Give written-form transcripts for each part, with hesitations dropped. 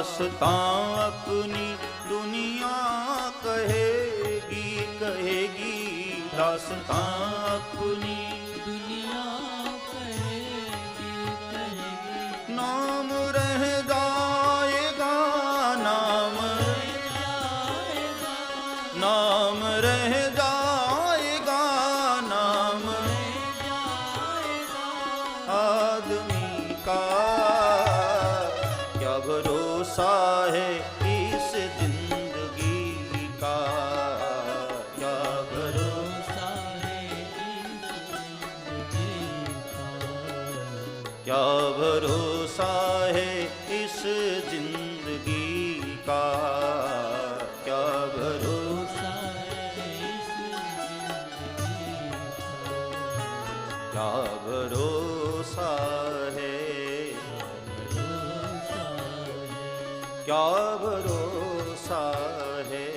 दास्तां अपनी दुनिया कहेगी कहेगी, दास्तां अपनी दुनिया कहेगी कहेगी। नाम रह जाएगा, नाम नाम रह जाएगा, नाम आदमी का क्या भरोसा है इस जिंदगी का, क्या भरोसा है इस जिंदगी का, क्या भरोसा है इस जिंदगी का, क्या भरोसा क्या भरोसा है, क्या भरोसा है।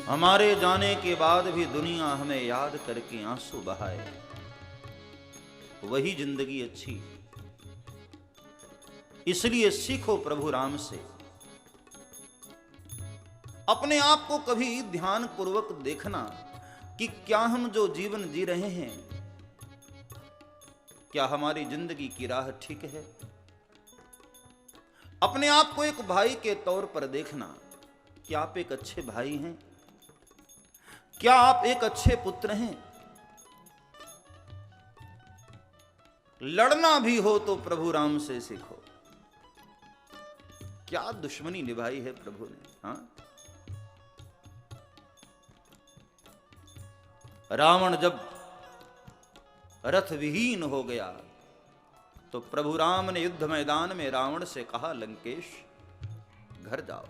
हमारे जाने के बाद भी दुनिया हमें याद करके आंसू बहाए, वही जिंदगी अच्छी। इसलिए सीखो प्रभु राम से, अपने आप को कभी ध्यान पूर्वक देखना कि क्या हम जो जीवन जी रहे हैं, क्या हमारी जिंदगी की राह ठीक है। अपने आप को एक भाई के तौर पर देखना, क्या आप एक अच्छे भाई हैं, क्या आप एक अच्छे पुत्र हैं। लड़ना भी हो तो प्रभु राम से सीखो। क्या दुश्मनी निभाई है प्रभु ने। हाँ, रावण जब रथ विहीन हो गया तो प्रभु राम ने युद्ध मैदान में रावण से कहा, लंकेश घर जाओ,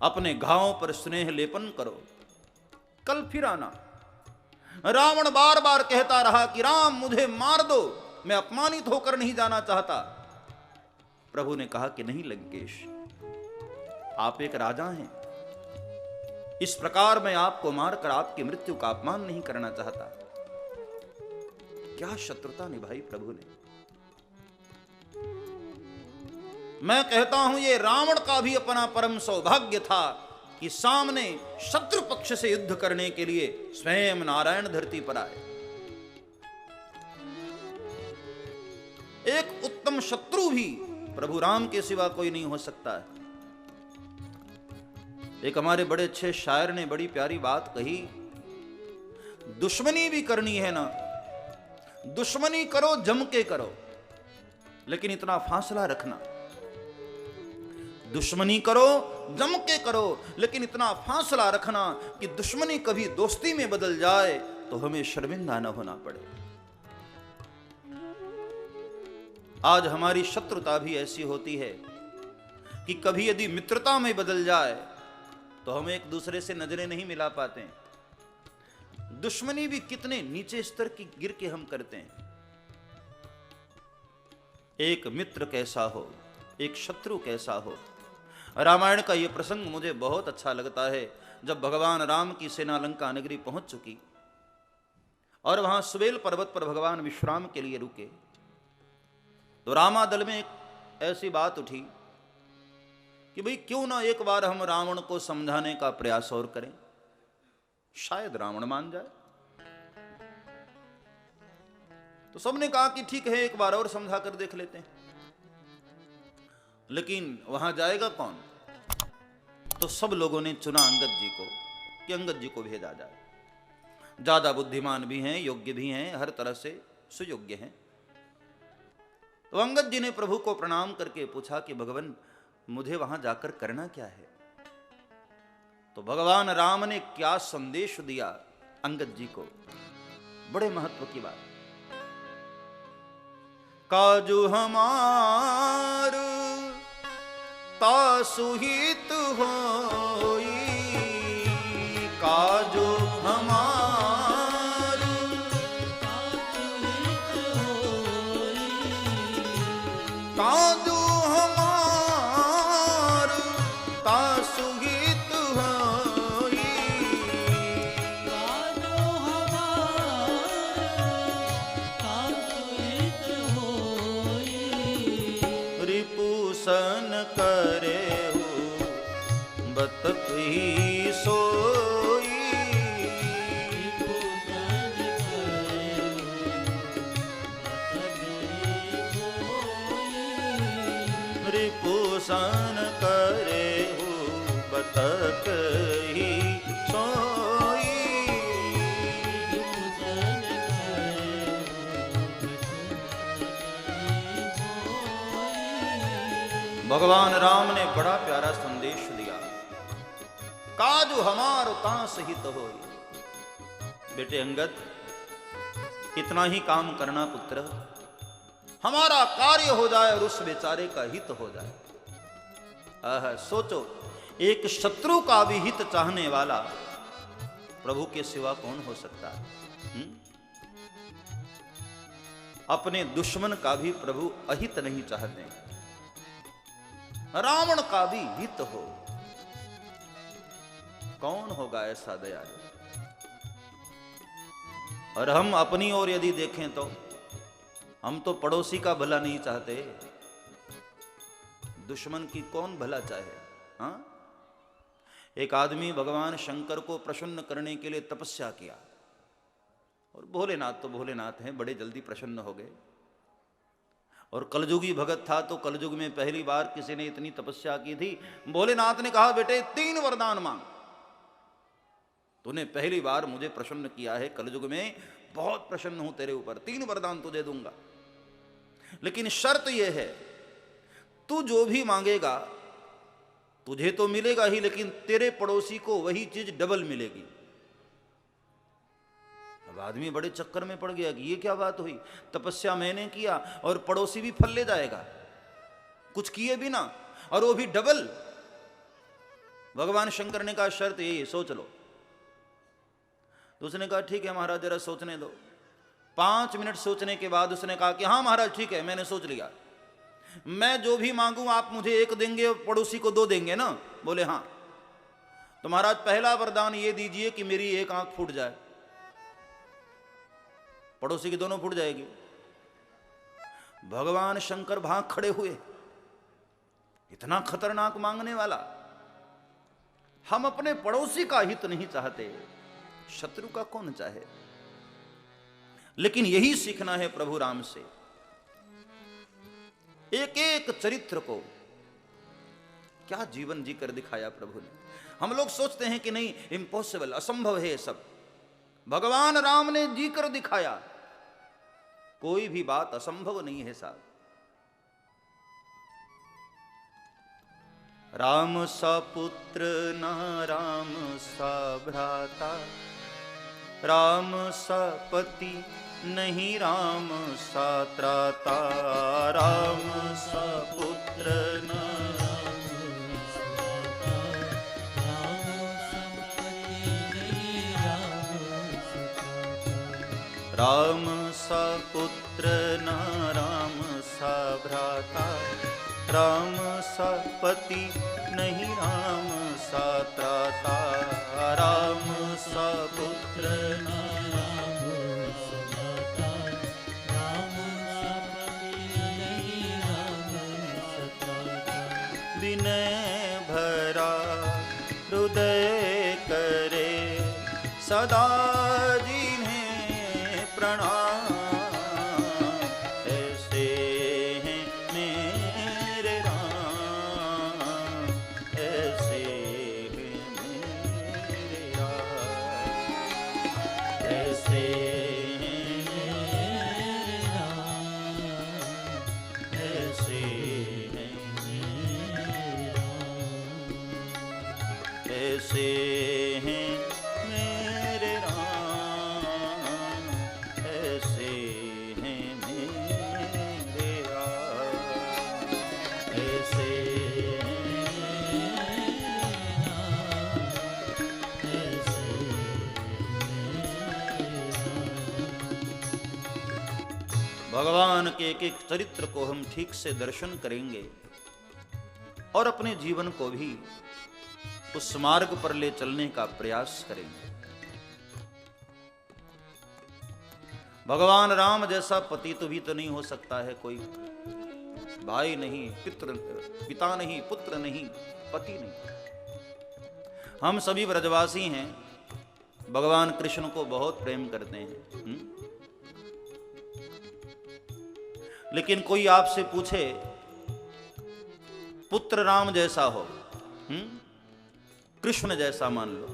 अपने घावों पर स्नेह लेपन करो, कल फिर आना। रावण बार बार कहता रहा कि राम मुझे मार दो, मैं अपमानित होकर नहीं जाना चाहता। प्रभु ने कहा कि नहीं लंकेश, आप एक राजा हैं, इस प्रकार मैं आपको मारकर आपकी मृत्यु का अपमान नहीं करना चाहता। क्या शत्रुता निभाई प्रभु ने। मैं कहता हूं ये रावण का भी अपना परम सौभाग्य था कि सामने शत्रु पक्ष से युद्ध करने के लिए स्वयं नारायण धरती पर आए। एक उत्तम शत्रु भी प्रभु राम के सिवा कोई नहीं हो सकता है। एक हमारे बड़े अच्छे शायर ने बड़ी प्यारी बात कही, दुश्मनी भी करनी है ना, दुश्मनी करो जम के करो, लेकिन इतना फासला रखना। दुश्मनी करो जम के करो, लेकिन इतना फासला रखना कि दुश्मनी कभी दोस्ती में बदल जाए तो हमें शर्मिंदा न होना पड़े। आज हमारी शत्रुता भी ऐसी होती है कि कभी यदि मित्रता में बदल जाए तो हम एक दूसरे से नजरें नहीं मिला पाते हैं। दुश्मनी भी कितने नीचे स्तर की गिर के हम करते हैं। एक मित्र कैसा हो, एक शत्रु कैसा हो। रामायण का यह प्रसंग मुझे बहुत अच्छा लगता है। जब भगवान राम की सेना लंका नगरी पहुंच चुकी और वहां सुबेल पर्वत पर भगवान विश्राम के लिए रुके, तो रामादल में एक ऐसी बात उठी कि भाई क्यों ना एक बार हम रावण को समझाने का प्रयास और करें, शायद रावण मान जाए। तो सबने कहा कि ठीक है, एक बार और समझा कर देख लेते हैं। लेकिन वहां जाएगा कौन? तो सब लोगों ने चुना अंगद जी को कि अंगद जी को भेजा जाए। ज्यादा बुद्धिमान भी हैं, योग्य भी हैं, हर तरह से सुयोग्य हैं। तो अंगद जी ने प्रभु को प्रणाम करके पूछा कि भगवान मुझे वहां जाकर करना क्या है। तो भगवान राम ने क्या संदेश दिया अंगद जी को, बड़े महत्व की बात। काजू हमार तासुहित होई, काजू हमार काजू हमार तासुहित होई, काजू हमार तासुहित होई। ही सोई। रिपुसन करे हो बतक ही सोई। भगवान राम ने बड़ा प्यारा संदेश दिया, काजु हमारो तांस हित होई। बेटे अंगद, इतना ही काम करना पुत्र, हमारा कार्य हो जाए और उस बेचारे का हित हो जाए। सोचो, एक शत्रु का भी हित चाहने वाला प्रभु के सिवा कौन हो सकता है? अपने दुश्मन का भी प्रभु अहित नहीं चाहते, रावण का भी हित हो। कौन होगा ऐसा दयालु? और हम अपनी ओर यदि देखें तो हम तो पड़ोसी का भला नहीं चाहते, दुश्मन की कौन भला चाहे? हाँ, एक आदमी भगवान शंकर को प्रसन्न करने के लिए तपस्या किया, और भोलेनाथ तो भोलेनाथ हैं, बड़े जल्दी प्रसन्न हो गए। और कलयुगी भगत था, तो कलयुग में पहली बार किसी ने इतनी तपस्या की थी। भोलेनाथ ने कहा, बेटे 3 वरदान मांग, तूने पहली बार मुझे प्रसन्न किया है, कलयुग में बहुत प्रसन्न हूं तेरे ऊपर, 3 वरदान तुझे दूंगा, लेकिन शर्त यह है, तू जो भी मांगेगा तुझे तो मिलेगा ही, लेकिन तेरे पड़ोसी को वही चीज डबल मिलेगी। अब आदमी बड़े चक्कर में पड़ गया कि ये क्या बात हुई, तपस्या मैंने किया और पड़ोसी भी फल ले जाएगा, कुछ किए बिना, और वो भी डबल। भगवान शंकर ने कहा, शर्त यही, सोच लो। तो उसने कहा, ठीक है महाराज, जरा सोचने दो। 5 मिनट सोचने के बाद उसने कहा कि हाँ महाराज, ठीक है, मैंने सोच लिया, मैं जो भी मांगू आप मुझे 1 देंगे और पड़ोसी को 2 देंगे ना? बोले हाँ। तो महाराज, पहला वरदान ये दीजिए कि मेरी एक आंख फूट जाए, पड़ोसी की दोनों फूट जाएगी। भगवान शंकर भाग खड़े हुए, इतना खतरनाक मांगने वाला। हम अपने पड़ोसी का हित नहीं चाहते, शत्रु का कौन चाहे? लेकिन यही सीखना है प्रभु राम से, एक एक चरित्र को क्या जीवन जीकर दिखाया प्रभु ने। हम लोग सोचते हैं कि नहीं, इम्पॉसिबल, असंभव है सब। भगवान राम ने जीकर दिखाया, कोई भी बात असंभव नहीं है साहब। राम सा पुत्र ना राम सा भ्राता, राम सा पति नहीं राम सा त्राता, राम सा पुत्र ना राम सा पुत्र ना राम सा भ्राता, राम सा पति नहीं राम सा त्राता, राम सा पुत्र ना राम सा भ्राता, राम सा पति नहीं राम सा त्राता। विनय भरा हृदय करे सदा प्रणाम, ऐसे हैं मेरे राम, ऐसे हैं मेरे राम, ऐसे हैं मेरे राम, ऐसे हैं मेरे राम, ऐसे हैं मेरे राम, भगवान के एक एक चरित्र को हम ठीक से दर्शन करेंगे और अपने जीवन को भी उस मार्ग पर ले चलने का प्रयास करेंगे। भगवान राम जैसा पति तो भी तो नहीं हो सकता है कोई, भाई नहीं, पिता नहीं, पुत्र नहीं, पति नहीं। हम सभी ब्रजवासी हैं, भगवान कृष्ण को बहुत प्रेम करते हैं। लेकिन कोई आपसे पूछे पुत्र राम जैसा हो, कृष्ण जैसा मान लो,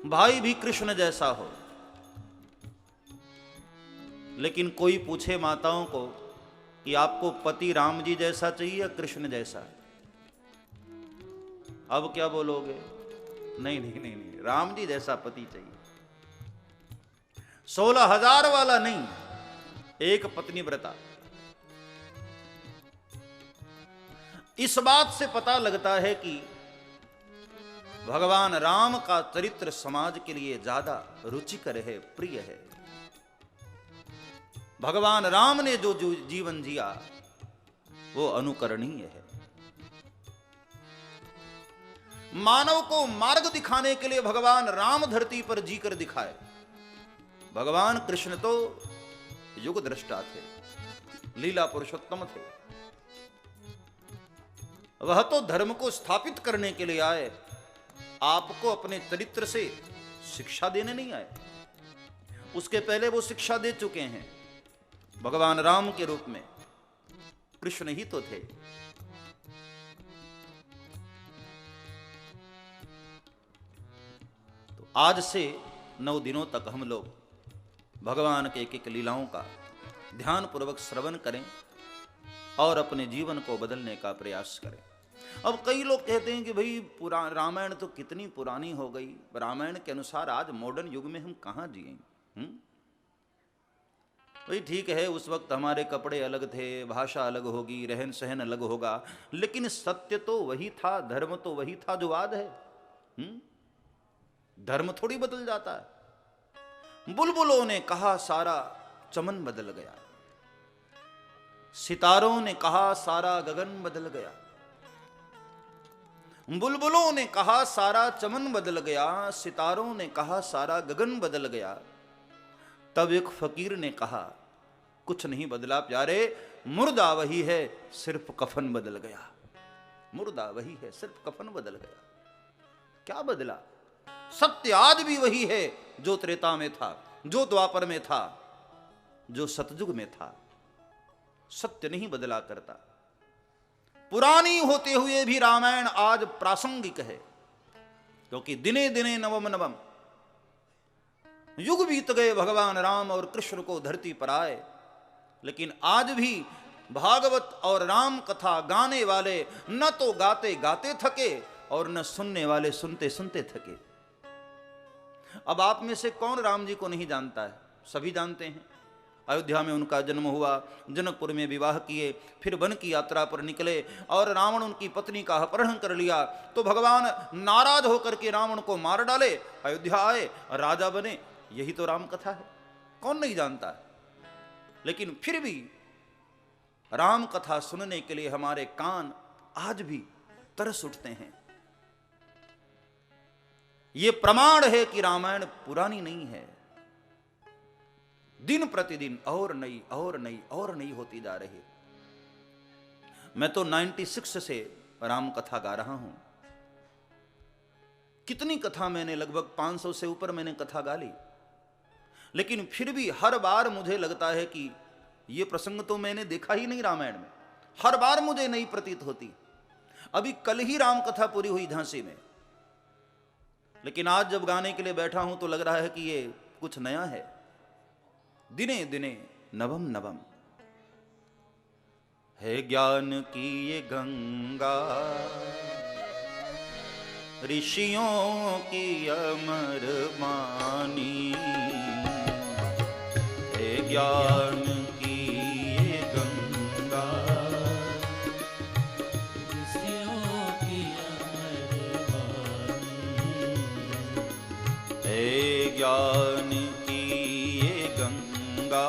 भाई भी कृष्ण जैसा हो, लेकिन कोई पूछे माताओं को कि आपको पति राम जी जैसा चाहिए या कृष्ण जैसा, अब क्या बोलोगे? नहीं नहीं नहीं नहीं, राम जी जैसा पति चाहिए। 16,000 वाला नहीं, एक पत्नी व्रता। इस बात से पता लगता है कि भगवान राम का चरित्र समाज के लिए ज्यादा रुचिकर है, प्रिय है। भगवान राम ने जो जीवन जिया वो अनुकरणीय है। मानव को मार्ग दिखाने के लिए भगवान राम धरती पर जीकर दिखाए। भगवान कृष्ण तो युग दृष्टा थे, लीला पुरुषोत्तम थे। वह तो धर्म को स्थापित करने के लिए आए, आपको अपने चरित्र से शिक्षा देने नहीं आए। उसके पहले वो शिक्षा दे चुके हैं भगवान राम के रूप में, कृष्ण ही तो थे। तो आज से 9 दिनों तक हम लोग भगवान के एक एक लीलाओं का ध्यान पूर्वक श्रवण करें और अपने जीवन को बदलने का प्रयास करें। अब कई लोग कहते हैं कि भाई रामायण तो कितनी पुरानी हो गई, रामायण के अनुसार आज मॉडर्न युग में हम कहाँ जिए। भाई ठीक है, उस वक्त हमारे कपड़े अलग थे, भाषा अलग होगी, रहन सहन अलग होगा, लेकिन सत्य तो वही था, धर्म तो वही था जो आज है। धर्म थोड़ी बदल जाता है। बुलबुलों ने कहा सारा चमन बदल गया, सितारों ने कहा सारा गगन बदल गया। बुलबुलों ने कहा सारा चमन बदल गया, सितारों ने कहा सारा गगन बदल गया। तब एक फकीर ने कहा कुछ नहीं बदला प्यारे, मुर्दा वही है, सिर्फ कफन बदल गया। मुर्दा वही है, सिर्फ कफन बदल गया। क्या बदला? सत्य आज भी वही है जो त्रेता में था, जो द्वापर में था, जो सतयुग में था। सत्य नहीं बदला करता। पुरानी होते हुए भी रामायण आज प्रासंगिक है, क्योंकि दिने दिने नवम नवम युग बीत गए, भगवान राम और कृष्ण को धरती पर आए, लेकिन आज भी भागवत और राम कथा गाने वाले न तो गाते गाते थके और न सुनने वाले सुनते सुनते थके। अब आप में से कौन राम जी को नहीं जानता है? सभी जानते हैं। अयोध्या में उनका जन्म हुआ, जनकपुर में विवाह किए, फिर वन की यात्रा पर निकले और रावण उनकी पत्नी का अपहरण कर लिया, तो भगवान नाराज होकर के रावण को मार डाले, अयोध्या आए, राजा बने। यही तो राम कथा है, कौन नहीं जानता है? लेकिन फिर भी राम कथा सुनने के लिए हमारे कान आज भी तरस उठते हैं। यह प्रमाण है कि रामायण पुरानी नहीं है, दिन प्रतिदिन और नई और नई और नई होती जा रही। मैं तो 96 से राम कथा गा रहा हूं। कितनी कथा मैंने, लगभग 500 से ऊपर मैंने कथा गा ली, लेकिन फिर भी हर बार मुझे लगता है कि यह प्रसंग तो मैंने देखा ही नहीं रामायण में। हर बार मुझे नई प्रतीत होती। अभी कल ही राम कथा पूरी हुई झांसी में, लेकिन आज जब गाने के लिए बैठा हूं तो लग रहा है कि ये कुछ नया है। दिने दिने नवम नवम है ज्ञान की ये गंगा, ऋषियों की अमर वाणी है। ज्ञान की ये गंगा, ऋषियों की अमर वाणी है। ज्ञान की ये गंगा,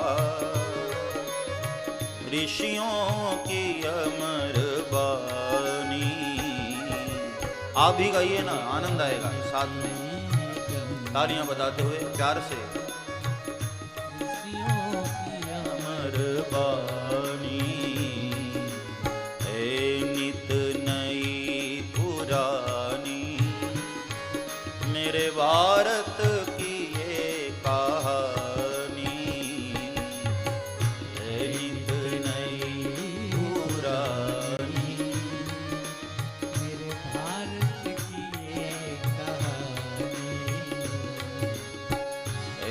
ऋषियों की अमर वाणी। आप भी गाइए ना, आनंद आएगा। साथ में तालियां बजाते हुए प्यार से। ऋषियों की अमर वाणी है, नित नई पुरानी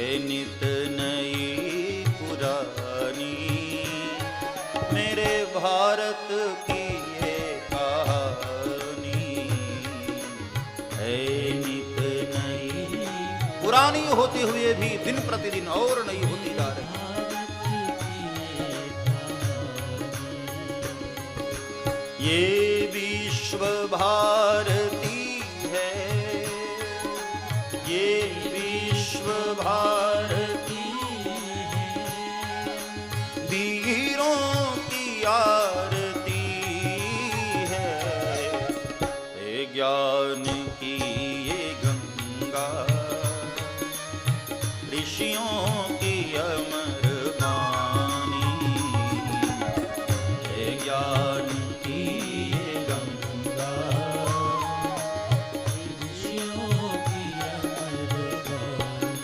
है नित नई पुरानी, मेरे भारत की ये कहानी है नित नई, पुरानी होते हुए भी दिन प्रतिदिन और नई होती जा रही। ये विश्व भारती है, ये विश्व भारती है, वीरों की आरती है, ये ज्ञान की ये गंगा, ऋषियों की अमर वाणी, ये ज्ञान की ये गंगा, ऋषियों की अमर वाणी।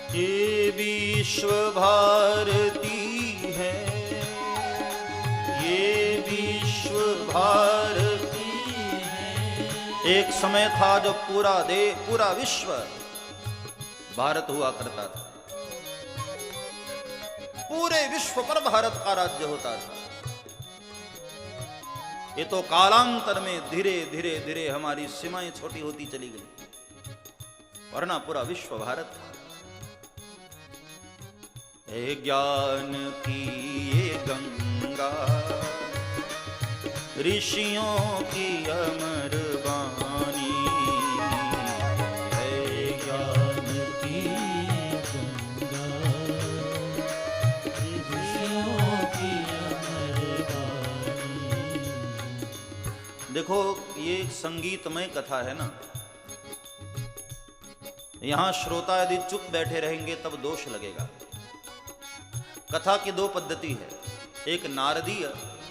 ये विश्व भारती है, ये विश्व भारती है। एक समय था जब पूरा विश्व भारत हुआ करता था, पूरे विश्व पर भारत का राज्य होता था। ये तो कालांतर में धीरे धीरे धीरे हमारी सीमाएं छोटी होती चली गई, वरना पूरा विश्व भारत था। हे ज्ञान की ये गंगा, ऋषियों की अमर वाणी, हे ज्ञान की गंगा, ऋषियों की अमर वाणी। देखो ये एक संगीतमय कथा है ना, यहां श्रोता यदि चुप बैठे रहेंगे तब दोष लगेगा। कथा की दो पद्धति है, एक नारदीय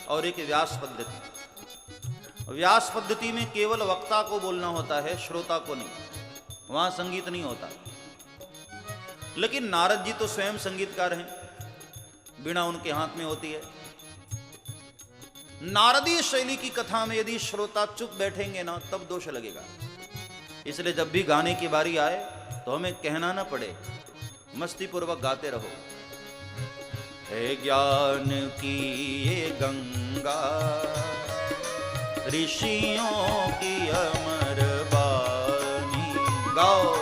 और एक व्यास पद्धति। व्यास पद्धति में केवल वक्ता को बोलना होता है, श्रोता को नहीं, वहां संगीत नहीं होता। लेकिन नारद जी तो स्वयं संगीतकार हैं, वीणा उनके हाथ में होती है। नारदीय शैली की कथा में यदि श्रोता चुप बैठेंगे ना तब दोष लगेगा। इसलिए जब भी गाने की बारी आए तो हमें कहना ना पड़े, मस्ती पूर्वक गाते रहो। हे ज्ञान की ये गंगा, ऋषियों की अमर वाणी, गाओ।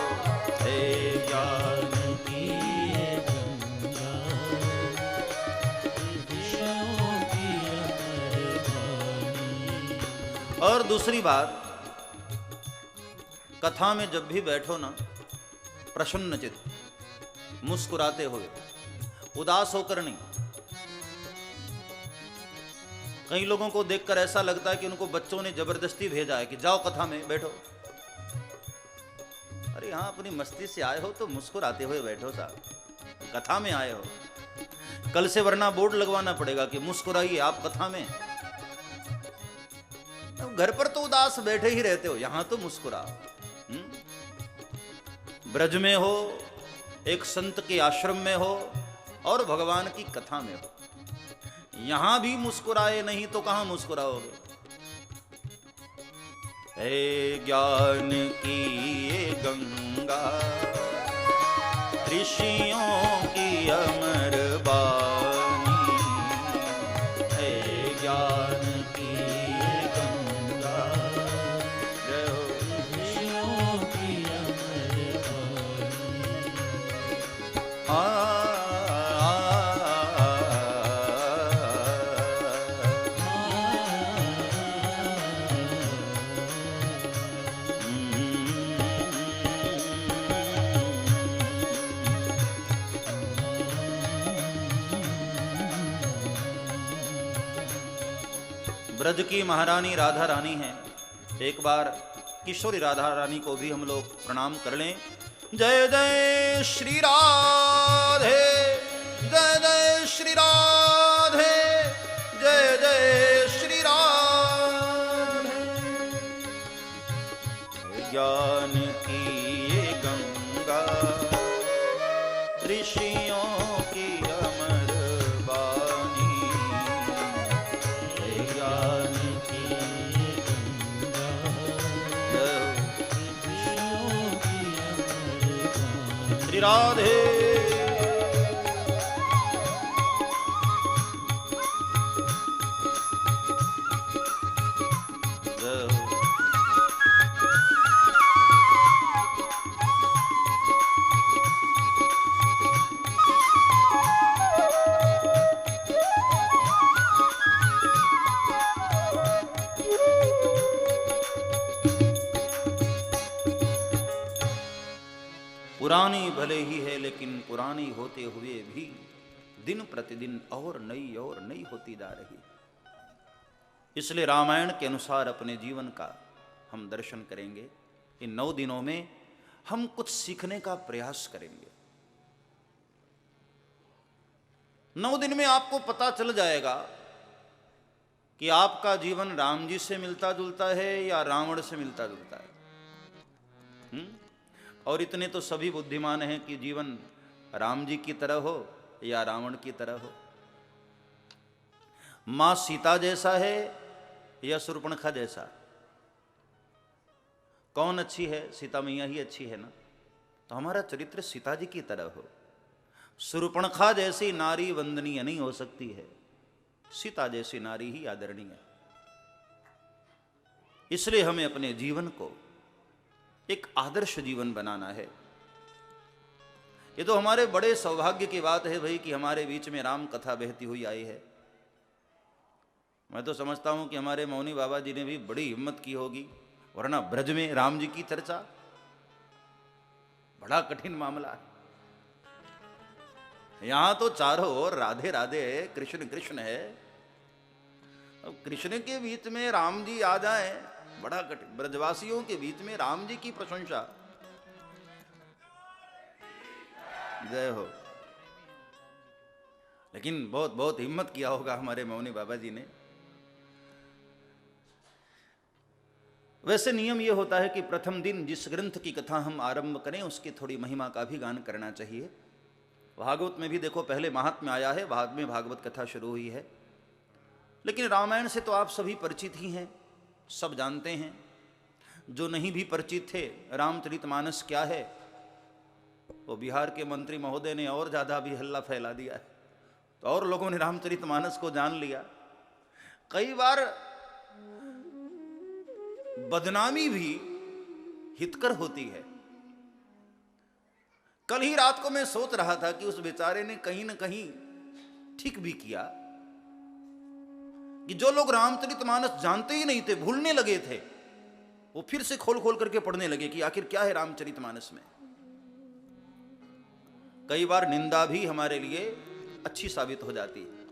हे ज्ञान की ये गंगा, ऋषियों की अमर वाणी। और दूसरी बात, कथा में जब भी बैठो ना, प्रसन्नचित, मुस्कुराते हुए, उदास होकर नहीं। कई लोगों को देखकर ऐसा लगता है कि उनको बच्चों ने जबरदस्ती भेजा है कि जाओ कथा में बैठो। अरे यहां अपनी मस्ती से आए हो तो मुस्कुराते हुए बैठो साहब, कथा में आए हो। कल से वरना बोर्ड लगवाना पड़ेगा कि मुस्कुराइए आप कथा में। घर पर तो उदास बैठे ही रहते हो, यहां तो मुस्कुराओ। ब्रज में हो, एक संत के आश्रम में हो और भगवान की कथा में हो, यहां भी मुस्कुराए नहीं तो कहां मुस्कुराओगे। हे ज्ञान की ये गंगा, ऋषियों की अमर वाणी, हे ज्ञान की ये गंगा, जय हो। ऋषियों की अमर वाणी। ब्रज की महारानी राधा रानी हैं। एक बार किशोरी राधा रानी को भी हम लोग प्रणाम कर लें। जय जय श्री राधे, जय जय श्री राधे, जय जय श्री राधे। ज्ञान की ये गंगा ऋषियों की अमर वाणी, ज्ञान की गंगा ऋषियों की अमर वाणी। श्री राधे। पुरानी भले ही है लेकिन पुरानी होते हुए भी दिन प्रतिदिन और नई होती जा रही। इसलिए रामायण के अनुसार अपने जीवन का हम दर्शन करेंगे। इन 9 दिनों में हम कुछ सीखने का प्रयास करेंगे। 9 दिन में आपको पता चल जाएगा कि आपका जीवन राम जी से मिलता जुलता है या रावण से मिलता जुलता है। और इतने तो सभी बुद्धिमान हैं कि जीवन राम जी की तरह हो या रावण की तरह हो। मां सीता जैसा है या शूर्पणखा जैसा? कौन अच्छी है? सीता मैया ही अच्छी है ना। तो हमारा चरित्र सीता जी की तरह हो। शूर्पणखा जैसी नारी वंदनीय नहीं हो सकती है, सीता जैसी नारी ही आदरणीय है। इसलिए हमें अपने जीवन को एक आदर्श जीवन बनाना है। ये तो हमारे बड़े सौभाग्य की बात है भाई कि हमारे बीच में राम कथा बहती हुई आई है। मैं तो समझता हूं कि हमारे मौनी बाबा जी ने भी बड़ी हिम्मत की होगी, वरना ब्रज में राम जी की चर्चा बड़ा कठिन मामला है। यहां तो चारों ओर राधे राधे है, कृष्ण कृष्ण है। अब कृष्ण के बीच में राम जी आ जाए, बड़ा कठिन। ब्रजवासियों के बीच में राम जी की प्रशंसा, जय हो। लेकिन बहुत बहुत हिम्मत किया होगा हमारे मौनी बाबा जी ने। वैसे नियम यह होता है कि प्रथम दिन जिस ग्रंथ की कथा हम आरंभ करें उसकी थोड़ी महिमा का भी गान करना चाहिए। भागवत में भी देखो पहले महात्म्य आया है, बाद में भागवत कथा शुरू हुई है। लेकिन रामायण से तो आप सभी परिचित ही हैं, सब जानते हैं। जो नहीं भी परिचित थे, रामचरितमानस क्या है, वो बिहार के मंत्री महोदय ने और ज्यादा भी हल्ला फैला दिया है, तो और लोगों ने रामचरितमानस को जान लिया। कई बार बदनामी भी हितकर होती है। कल ही रात को मैं सोच रहा था कि उस बेचारे ने कहीं ना कहीं ठीक भी किया कि जो लोग रामचरितमानस जानते ही नहीं थे, भूलने लगे थे, वो फिर से खोल खोल करके पढ़ने लगे कि आखिर क्या है रामचरितमानस में। कई बार निंदा भी हमारे लिए अच्छी साबित हो जाती है।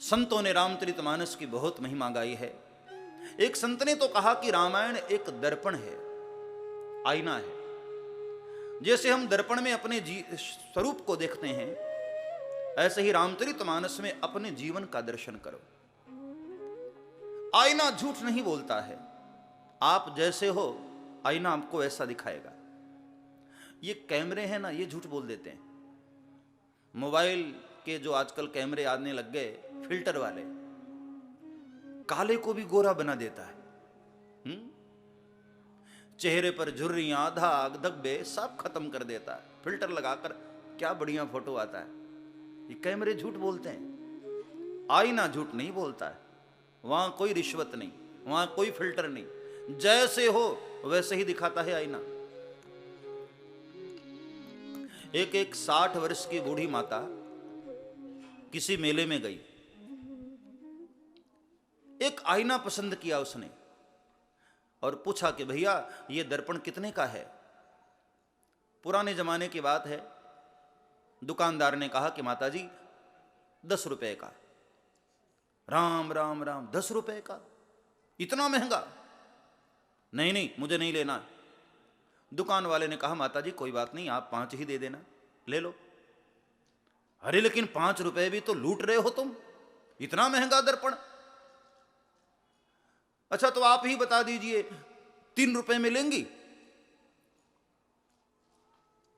संतों ने रामचरितमानस की बहुत महिमा गाई है। एक संत ने तो कहा कि रामायण एक दर्पण है, आईना है। जैसे हम दर्पण में अपने स्वरूप को देखते हैं, ऐसे ही रामचरितमानस में अपने जीवन का दर्शन करो। आईना झूठ नहीं बोलता है। आप जैसे हो आईना आपको ऐसा दिखाएगा। ये कैमरे हैं ना, ये झूठ बोल देते हैं। मोबाइल के जो आजकल कैमरे आने लग गए, फिल्टर वाले, काले को भी गोरा बना देता है। चेहरे पर झुर्रियां, दाग, धब्बे सब खत्म कर देता है फिल्टर लगाकर। क्या बढ़िया फोटो आता है। ये कैमरे झूठ बोलते हैं, आईना झूठ नहीं बोलता है। वहां कोई रिश्वत नहीं, वहां कोई फिल्टर नहीं, जैसे हो वैसे ही दिखाता है आईना। एक 60 वर्ष की बूढ़ी माता किसी मेले में गई, एक आईना पसंद किया उसने और पूछा कि भैया ये दर्पण कितने का है। पुराने जमाने की बात है। दुकानदार ने कहा कि माता जी 10 रुपए का। राम राम राम, 10 रुपए का, इतना महंगा? नहीं नहीं, मुझे नहीं लेना। दुकान वाले ने कहा माता जी कोई बात नहीं, आप 5 ही दे देना, ले लो। अरे लेकिन 5 रुपए भी तो लूट रहे हो तुम, इतना महंगा दर्पण। अच्छा तो आप ही बता दीजिए 3 रुपए में लेंगी?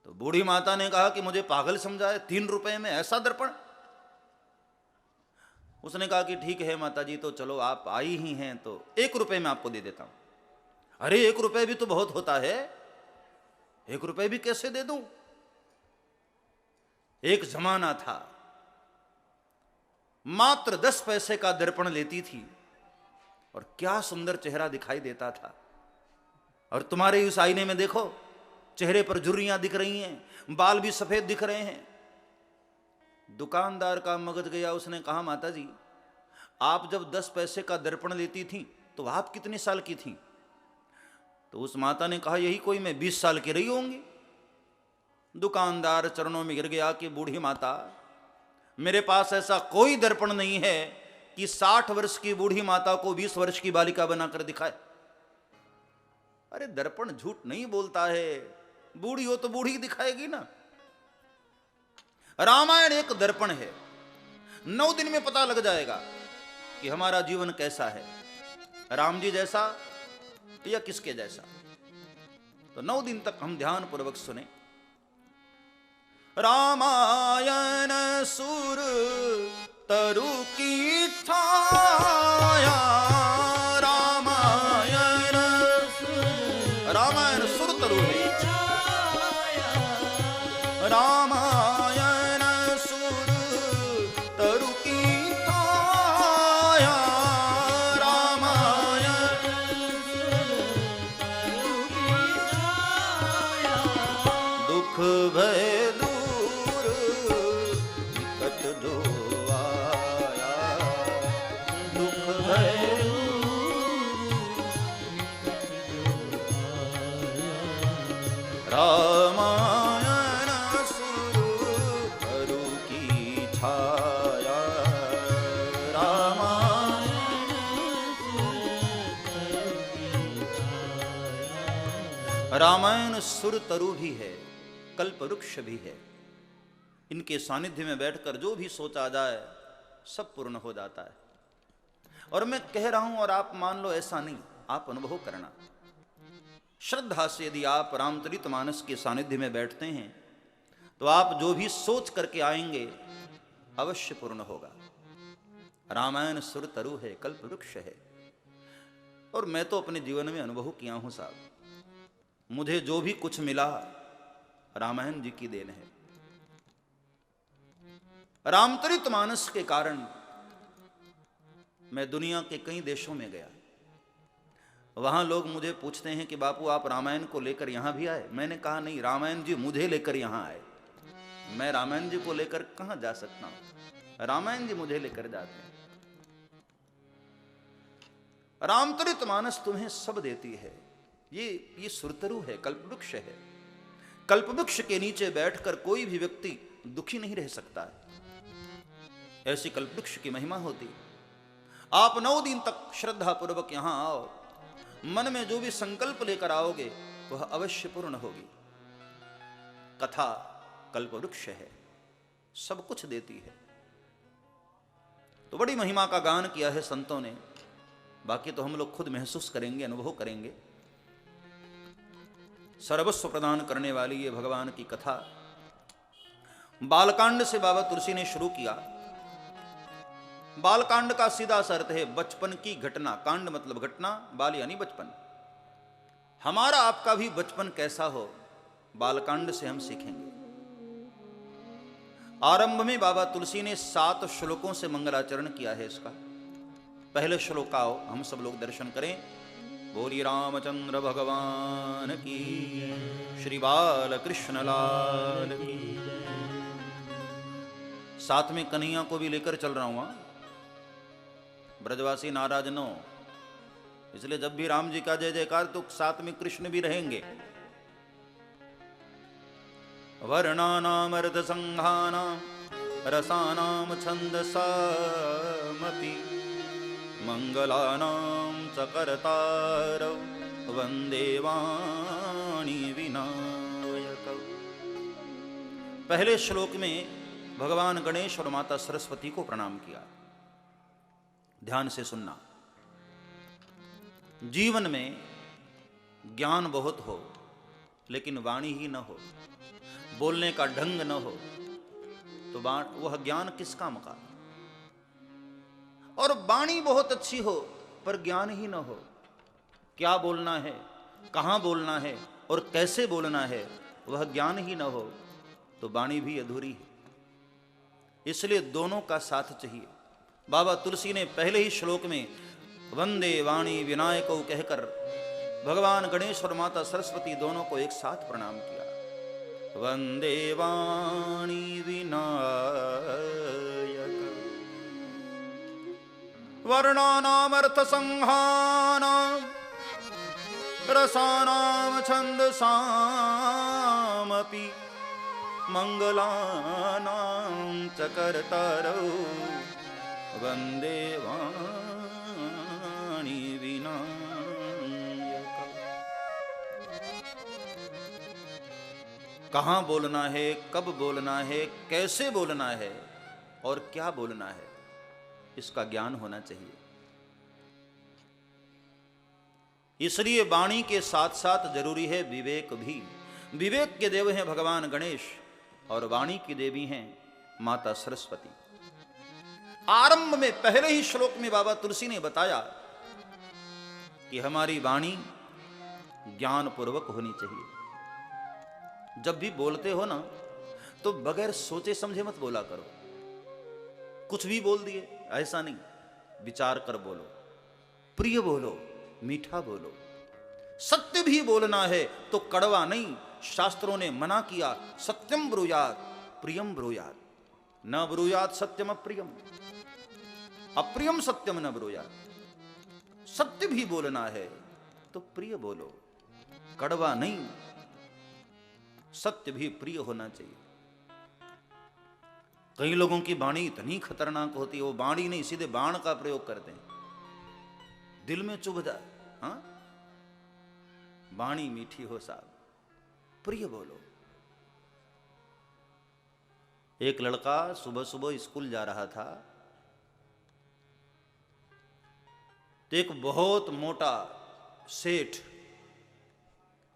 तो बूढ़ी माता ने कहा कि मुझे पागल समझा है, 3 रुपए में ऐसा दर्पण? उसने कहा कि ठीक है माता जी, तो चलो आप आई ही हैं तो 1 रुपए में आपको दे देता हूं। अरे 1 रुपए भी तो बहुत होता है, 1 रुपए भी कैसे दे दूं? एक जमाना था मात्र 10 पैसे का दर्पण लेती थी और क्या सुंदर चेहरा दिखाई देता था। और तुम्हारे इस आईने में देखो, चेहरे पर झुर्रियां दिख रही हैं, बाल भी सफेद दिख रहे हैं। दुकानदार का मगज गया, उसने कहा माता जी आप जब 10 पैसे का दर्पण लेती थी तो आप कितने साल की थी? तो उस माता ने कहा यही कोई मैं 20 साल की रही होंगी। दुकानदार चरणों में गिर गया कि बूढ़ी माता, मेरे पास ऐसा कोई दर्पण नहीं है कि 60 वर्ष की बूढ़ी माता को 20 वर्ष की बालिका बनाकर दिखाए। अरे दर्पण झूठ नहीं बोलता है, बूढ़ी हो तो बूढ़ी दिखाएगी ना। रामायण एक दर्पण है, 9 दिन में पता लग जाएगा कि हमारा जीवन कैसा है, राम जी जैसा या किसके जैसा। तो 9 दिन तक हम ध्यान पूर्वक सुने। रामायण सुर तरु की छाया, रामायण सुर तरु है, रामायण सुर तरु की छाया, रामायण दुख भय रामायण सुर तरु की छाया, रामायण सुर तरु भी है, कल्प वृक्ष भी है। इनके सानिध्य में बैठकर जो भी सोचा जाए सब पूर्ण हो जाता है। और मैं कह रहा हूं और आप मान लो ऐसा नहीं, आप अनुभव करना। श्रद्धा से यदि आप रामचरितमानस के सानिध्य में बैठते हैं तो आप जो भी सोच करके आएंगे अवश्य पूर्ण होगा। रामायण सुर तरु है, कल्प वृक्ष है। और मैं तो अपने जीवन में अनुभव किया हूं साहब, मुझे जो भी कुछ मिला रामायण जी की देन है। रामचरितमानस के कारण मैं दुनिया के कई देशों में गया। वहां लोग मुझे पूछते हैं कि बापू आप रामायण को लेकर यहां भी आए? मैंने कहा नहीं, रामायण जी मुझे लेकर यहां आए। मैं रामायण जी को लेकर कहां जा सकता हूं, रामायण जी मुझे लेकर जाते हैं। रामचरितमानस तुम्हें सब देती है। ये सुरतरु है, कल्पवृक्ष है। कल्पवृक्ष के नीचे बैठकर कोई भी व्यक्ति दुखी नहीं रह सकता है, ऐसी कल्पवृक्ष की महिमा होती। आप 9 दिन तक श्रद्धा पूर्वक यहां आओ, मन में जो भी संकल्प लेकर आओगे वह अवश्य पूर्ण होगी। कथा कल्पवृक्ष है, सब कुछ देती है। तो बड़ी महिमा का गान किया है संतों ने, बाकी तो हम लोग खुद महसूस करेंगे, अनुभव करेंगे। सर्वस्व प्रदान करने वाली ये भगवान की कथा बालकांड से बाबा तुलसी ने शुरू किया। बालकांड का सीधा सा अर्थ है बचपन की घटना। कांड मतलब घटना, बाल यानी बचपन। हमारा आपका भी बचपन कैसा हो, बालकांड से हम सीखेंगे। आरंभ में बाबा तुलसी ने 7 श्लोकों से मंगलाचरण किया है इसका। पहले श्लोक आओ हम सब लोग दर्शन करें। बोली रामचंद्र भगवान की, श्री बाल कृष्ण लाल की। साथ में कन्हैया को भी लेकर चल रहा हूं, ब्रजवासी नाराज न हो, इसलिए जब भी राम जी का जय जयकार तो साथ में कृष्ण भी रहेंगे। वर्णानामर्थ संघानाम रसानां छन्दसामपि मंगलानां च कर्तारौ वंदे वाणी विनायकौ। पहले श्लोक में भगवान गणेश और माता सरस्वती को प्रणाम किया। ध्यान से सुनना। जीवन में ज्ञान बहुत हो लेकिन वाणी ही न हो, बोलने का ढंग न हो, तो वह ज्ञान किस काम का। और वाणी बहुत अच्छी हो पर ज्ञान ही न हो, क्या बोलना है, कहां बोलना है और कैसे बोलना है, वह ज्ञान ही न हो तो वाणी भी अधूरी है। इसलिए दोनों का साथ चाहिए। बाबा तुलसी ने पहले ही श्लोक में वंदे वाणी विनायको कहकर भगवान गणेश और माता सरस्वती दोनों को एक साथ प्रणाम किया। वंदे वाणी विनायक। वर्णानामर्थ संहानां रसानां छन्दसामपि मंगलानां च कर्तारौ वंदे वाणी विनायक। कहां बोलना है, कब बोलना है, कैसे बोलना है और क्या बोलना है, इसका ज्ञान होना चाहिए। इसलिए वाणी के साथ साथ जरूरी है विवेक भी। विवेक के देव हैं भगवान गणेश और वाणी की देवी हैं माता सरस्वती। आरंभ में पहले ही श्लोक में बाबा तुलसी ने बताया कि हमारी वाणी ज्ञान पूर्वक होनी चाहिए। जब भी बोलते हो ना तो बगैर सोचे समझे मत बोला करो। कुछ भी बोल दिए ऐसा नहीं, विचार कर बोलो, प्रिय बोलो, मीठा बोलो। सत्य भी बोलना है तो कड़वा नहीं, शास्त्रों ने मना किया, सत्यम ब्रूयात प्रियम ब्रूयात, न ब्रूयात सत्यम अप्रियम, अप्रियम सत्यम न ब्रूयात। सत्य भी बोलना है तो प्रिय बोलो, कड़वा नहीं, सत्य भी प्रिय होना चाहिए। कई लोगों की वाणी इतनी खतरनाक होती है, वो वाणी नहीं सीधे बाण का प्रयोग करते हैं, दिल में चुभ जाए। हाँ, वाणी मीठी हो साहब, प्रिय बोलो। एक लड़का सुबह सुबह स्कूल जा रहा था तो एक बहुत मोटा सेठ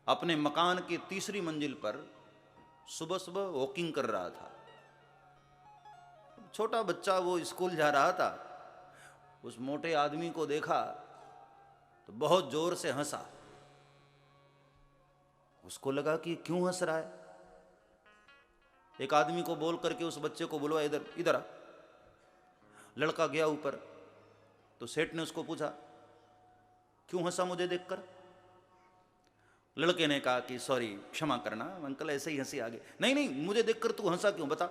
अपने मकान की तीसरी मंजिल पर सुबह सुबह वॉकिंग कर रहा था। छोटा बच्चा वो स्कूल जा रहा था, उस मोटे आदमी को देखा तो बहुत जोर से हंसा। उसको लगा कि क्यों हंस रहा है। एक आदमी को बोल करके उस बच्चे को बोलवा, इधर इधर आ। लड़का गया ऊपर तो सेठ ने उसको पूछा, क्यों हंसा मुझे देखकर। लड़के ने कहा कि सॉरी, क्षमा करना अंकल, ऐसे ही हंसी आ गई। नहीं नहीं, मुझे देखकर तू हंसा क्यों, बता।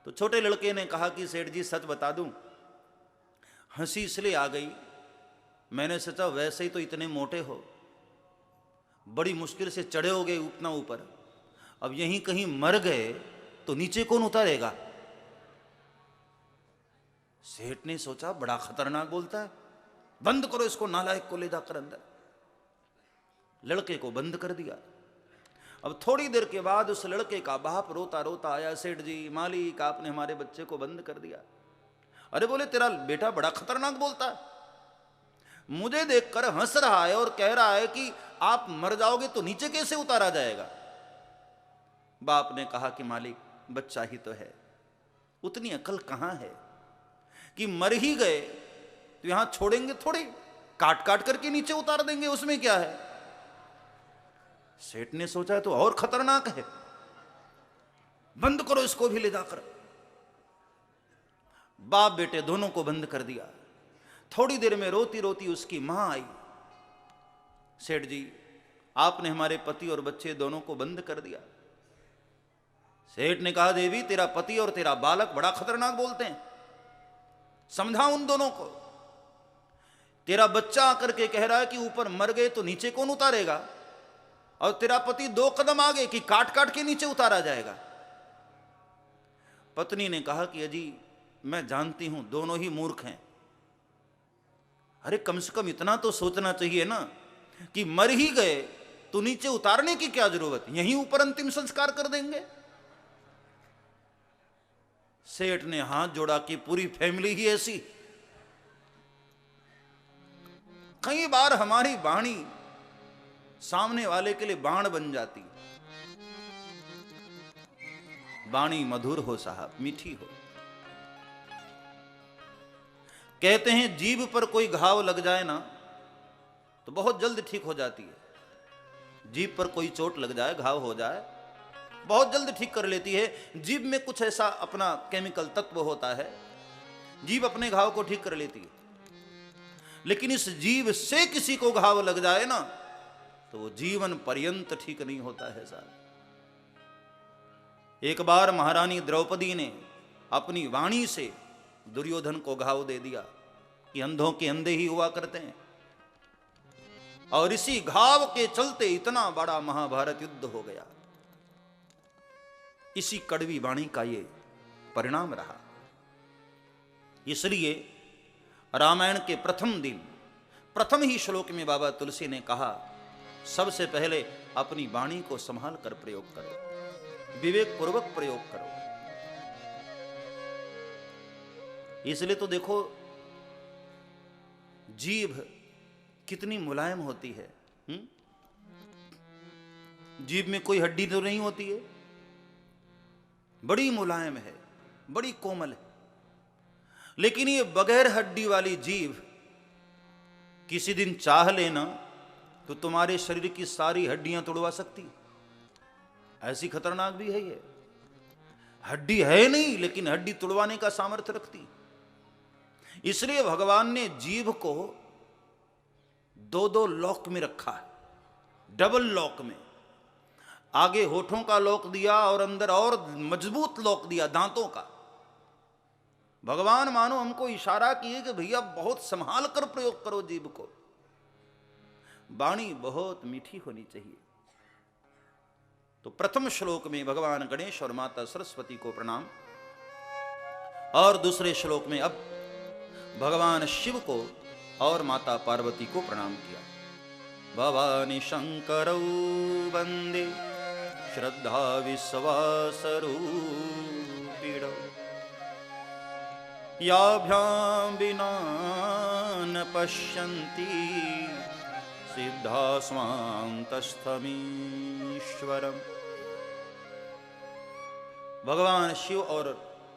तो छोटे लड़के ने कहा कि सेठ जी सच बता दूं, हंसी इसलिए आ गई, मैंने सोचा वैसे ही तो इतने मोटे हो, बड़ी मुश्किल से चढ़े हो गए उतना ऊपर, अब यहीं कहीं मर गए तो नीचे कौन उतारेगा। सेठ ने सोचा बड़ा खतरनाक बोलता है, बंद करो इसको, नालायक को ले जाकर अंदर। लड़के को बंद कर दिया। अब थोड़ी देर के बाद उस लड़के का बाप रोता रोता आया, सेठ जी मालिक आपने हमारे बच्चे को बंद कर दिया। अरे बोले तेरा बेटा बड़ा खतरनाक बोलता है, मुझे देखकर हंस रहा है और कह रहा है कि आप मर जाओगे तो नीचे कैसे उतारा जाएगा। बाप ने कहा कि मालिक बच्चा ही तो है, उतनी अकल कहां है कि मर ही गए तो यहां छोड़ेंगे थोड़ी, काट काट करके नीचे उतार देंगे, उसमें क्या है। सेठ ने सोचा तो और खतरनाक है, बंद करो इसको भी ले जाकर। बाप बेटे दोनों को बंद कर दिया। थोड़ी देर में रोती रोती उसकी मां आई, सेठ जी आपने हमारे पति और बच्चे दोनों को बंद कर दिया। सेठ ने कहा देवी तेरा पति और तेरा बालक बड़ा खतरनाक बोलते हैं, समझा उन दोनों को। तेरा बच्चा आकर के कह रहा है कि ऊपर मर गए तो नीचे कौन उतारेगा, और तेरा पति 2 कदम आगे कि काट काट के नीचे उतारा जाएगा। पत्नी ने कहा कि अजी मैं जानती हूं दोनों ही मूर्ख हैं। अरे कम से कम इतना तो सोचना चाहिए ना कि मर ही गए तो नीचे उतारने की क्या जरूरत, यहीं ऊपर अंतिम संस्कार कर देंगे। सेठ ने हाथ जोड़ा कि पूरी फैमिली ही ऐसी। कई बार हमारी वाणी सामने वाले के लिए बाण बन जाती। वाणी मधुर हो साहब, मीठी हो। कहते हैं जीभ पर कोई घाव लग जाए ना तो बहुत जल्द ठीक हो जाती है। जीभ पर कोई चोट लग जाए, घाव हो जाए, बहुत जल्द ठीक कर लेती है। जीभ में कुछ ऐसा अपना केमिकल तत्व होता है, जीभ अपने घाव को ठीक कर लेती है। लेकिन इस जीभ से किसी को घाव लग जाए ना तो वो जीवन पर्यंत ठीक नहीं होता है साहब। एक बार महारानी द्रौपदी ने अपनी वाणी से दुर्योधन को घाव दे दिया कि अंधों के अंधे ही हुआ करते हैं, और इसी घाव के चलते इतना बड़ा महाभारत युद्ध हो गया। इसी कड़वी वाणी का ये परिणाम रहा। इसलिए रामायण के प्रथम दिन प्रथम ही श्लोक में बाबा तुलसी ने कहा, सबसे पहले अपनी वाणी को संभाल कर प्रयोग करो, विवेक पूर्वक प्रयोग करो। इसलिए तो देखो जीभ कितनी मुलायम होती है। जीभ में कोई हड्डी तो नहीं होती है, बड़ी मुलायम है, बड़ी कोमल है। लेकिन ये बगैर हड्डी वाली जीभ किसी दिन चाह लेना तो तुम्हारे शरीर की सारी हड्डियां तोड़वा सकती। ऐसी खतरनाक भी है ये। हड्डी है नहीं लेकिन हड्डी तोड़वाने का सामर्थ्य रखती। इसलिए भगवान ने जीभ को दो दो लॉक में रखा है, डबल लॉक में। आगे होठों का लॉक दिया और अंदर और मजबूत लॉक दिया दांतों का। भगवान मानो हमको इशारा किए कि भैया बहुत संभाल कर प्रयोग करो जीभ को। वाणी बहुत मीठी होनी चाहिए। तो प्रथम श्लोक में भगवान गणेश और माता सरस्वती को प्रणाम, और दूसरे श्लोक में अब भगवान शिव को और माता पार्वती को प्रणाम किया। भवानी शंकरौ वंदे श्रद्धा विश्वास रूपिणौ, याभ्यां विना न पश्यन्ति सिद्धा स्वान्तस्थमीश्वरम्। भगवान शिव और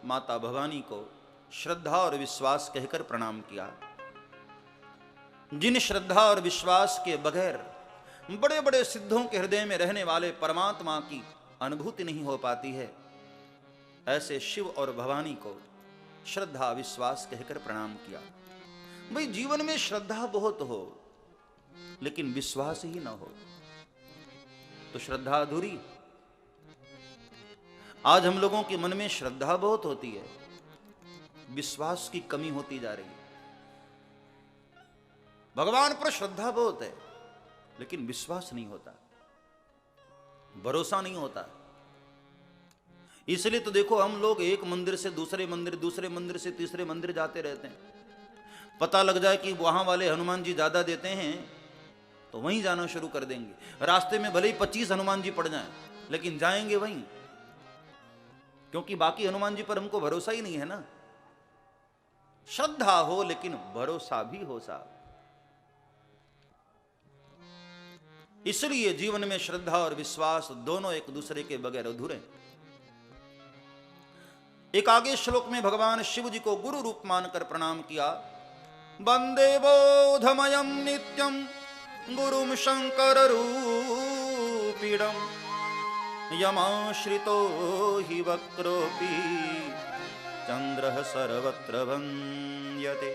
माता भवानी को श्रद्धा और विश्वास कहकर प्रणाम किया। जिन श्रद्धा और विश्वास के बगैर बड़े बड़े सिद्धों के हृदय में रहने वाले परमात्मा की अनुभूति नहीं हो पाती है, ऐसे शिव और भवानी को श्रद्धा विश्वास कहकर प्रणाम किया। भाई जीवन में श्रद्धा बहुत हो लेकिन विश्वास ही ना हो तो श्रद्धा अधूरी। आज हम लोगों के मन में श्रद्धा बहुत होती है, विश्वास की कमी होती जा रही है। भगवान पर श्रद्धा बहुत है लेकिन विश्वास नहीं होता, भरोसा नहीं होता। इसलिए तो देखो हम लोग एक मंदिर से दूसरे मंदिर, दूसरे मंदिर से तीसरे मंदिर जाते रहते हैं। पता लग जाए कि वहां वाले हनुमान जी ज्यादा देते हैं तो वहीं जाना शुरू कर देंगे। रास्ते में भले ही 25 हनुमान जी पड़ जाएं लेकिन जाएंगे वहीं, क्योंकि बाकी हनुमान जी पर हमको भरोसा ही नहीं है ना। श्रद्धा हो लेकिन भरोसा भी हो साहब। इसलिए जीवन में श्रद्धा और विश्वास दोनों एक दूसरे के बगैर अधूरे। एक आगे श्लोक में भगवान शिव जी को गुरु रूप मानकर प्रणाम किया। वंदे बोधमयम नित्यम गुरुम शंकर रूपिणम, यमाश्रितो हि वक्रोपि चंद्रः सर्वत्र वन्द्यते।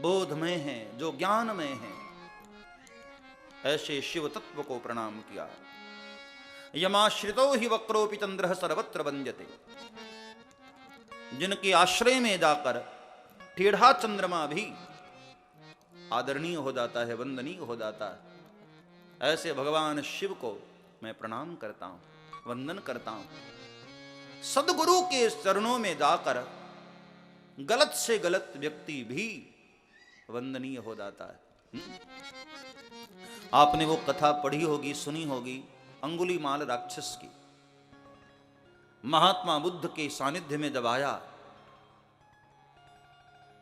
बोधमय है, जो ज्ञानमय है, ऐसे शिव तत्व को प्रणाम किया। यमाश्रितो हि वक्रोपि चंद्रः सर्वत्र वन्द्यते। जिनके आश्रय में जाकर टेढ़ा चंद्रमा भी आदरणीय हो जाता है, वंदनीय हो जाता है, ऐसे भगवान शिव को मैं प्रणाम करता हूं, वंदन करता हूं। सदगुरु के चरणों में जाकर गलत से गलत व्यक्ति भी वंदनीय हो जाता है। आपने वो कथा पढ़ी होगी, सुनी होगी, अंगुलीमाल राक्षस की। महात्मा बुद्ध के सानिध्य में जब आया,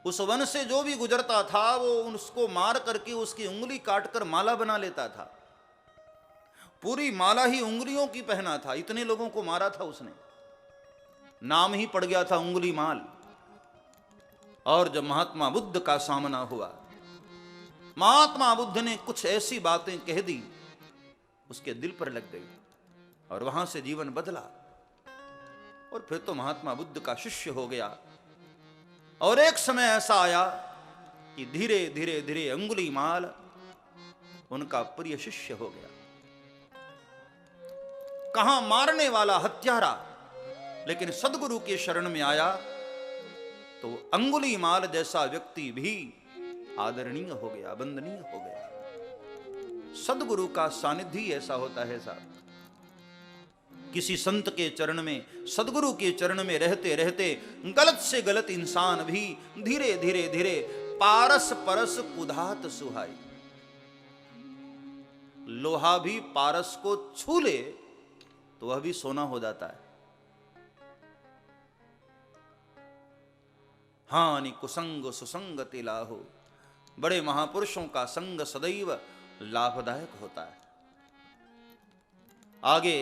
उस वन से जो भी गुजरता था वो उसको मार करके उसकी उंगली काटकर माला बना लेता था। पूरी माला ही उंगलियों की पहना था, इतने लोगों को मारा था उसने। नाम ही पड़ गया था उंगली माल। और जब महात्मा बुद्ध का सामना हुआ, महात्मा बुद्ध ने कुछ ऐसी बातें कह दी, उसके दिल पर लग गई और वहां से जीवन बदला। और फिर तो महात्मा बुद्ध का शिष्य हो गया। और एक समय ऐसा आया कि धीरे धीरे धीरे अंगुली माल उनका प्रिय शिष्य हो गया। कहां मारने वाला हत्यारा, लेकिन सदगुरु के शरण में आया तो अंगुली माल जैसा व्यक्ति भी आदरणीय हो गया, वंदनीय हो गया। सदगुरु का सानिध्य ऐसा होता है साहब। किसी संत के चरण में, सदगुरु के चरण में रहते रहते गलत से गलत इंसान भी धीरे धीरे धीरे पारस परस कुधात सुहाई। लोहा भी पारस को छू ले तो वह भी सोना हो जाता है। हानि कुसंग सुसंगति लाहो। बड़े महापुरुषों का संग सदैव लाभदायक होता है। आगे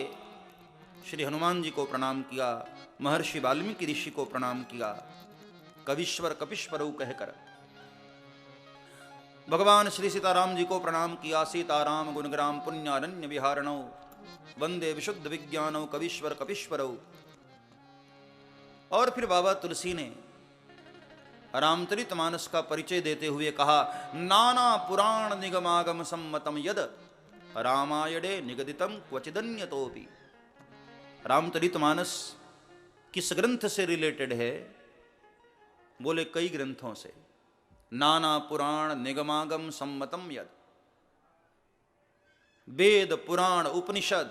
श्री हनुमान जी को प्रणाम किया, महर्षि वाल्मीकि ऋषि को प्रणाम किया, कविश्वर कपिश्वरऊ कहकर भगवान श्री सीताराम जी को प्रणाम किया। सीताराम गुणग्राम पुण्यारण्य विहारणौ वंदे विशुद्ध विज्ञानौ कविश्वर कपिश्वरऊ। और फिर बाबा तुलसी ने रामचरितमानस का परिचय देते हुए कहा, नाना पुराण निगमागम सम्मतम यद रामायणे निगदितम क्वचिदन्यतोपि। रामचरितमानस किस ग्रंथ से रिलेटेड है? बोले कई ग्रंथों से। नाना पुराण निगमागम सम्मतम यद, वेद पुराण उपनिषद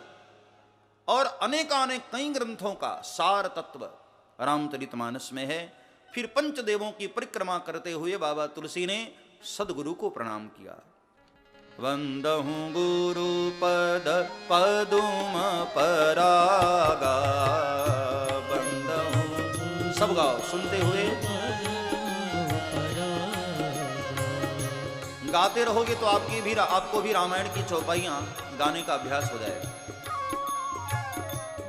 और अनेकानेक कई ग्रंथों का सार तत्व रामचरितमानस में है। फिर पंचदेवों की परिक्रमा करते हुए बाबा तुलसी ने सदगुरु को प्रणाम किया। वंदहु गुरु पद पदुम परागा। वंदहु, सब गाओ सुनते हुए। गाते रहोगे तो आपको भी रामायण की चौपाइयां गाने का अभ्यास हो जाएगा।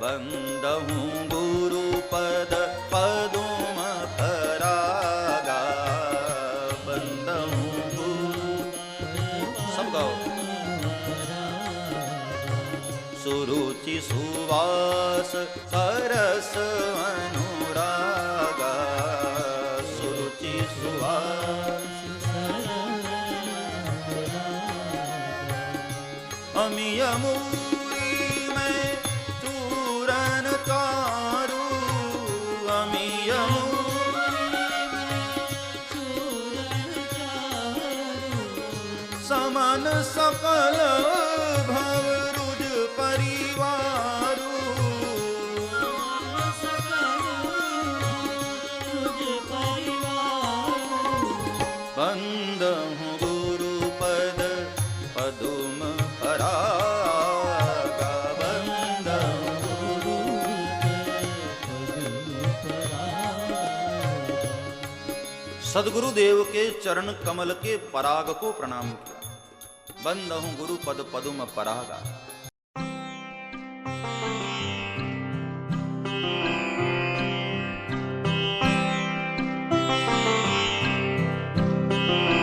वंदहु गुरु पद पदुम परागा। वंदहु गुरु, सब गाओ। सुरुचि सुवास सरस अनुरागा। सुरुचि सुवास अमिय मूरी में चूरन चारू। अमिय समन सकल भव रुज परिवारू। वंदहु गुरु पद पदुम परागा। वंदहु गुरु सदगुरुदेव के चरण कमल के पराग को प्रणाम किया। वंदहु गुरु पद पदुम परागा।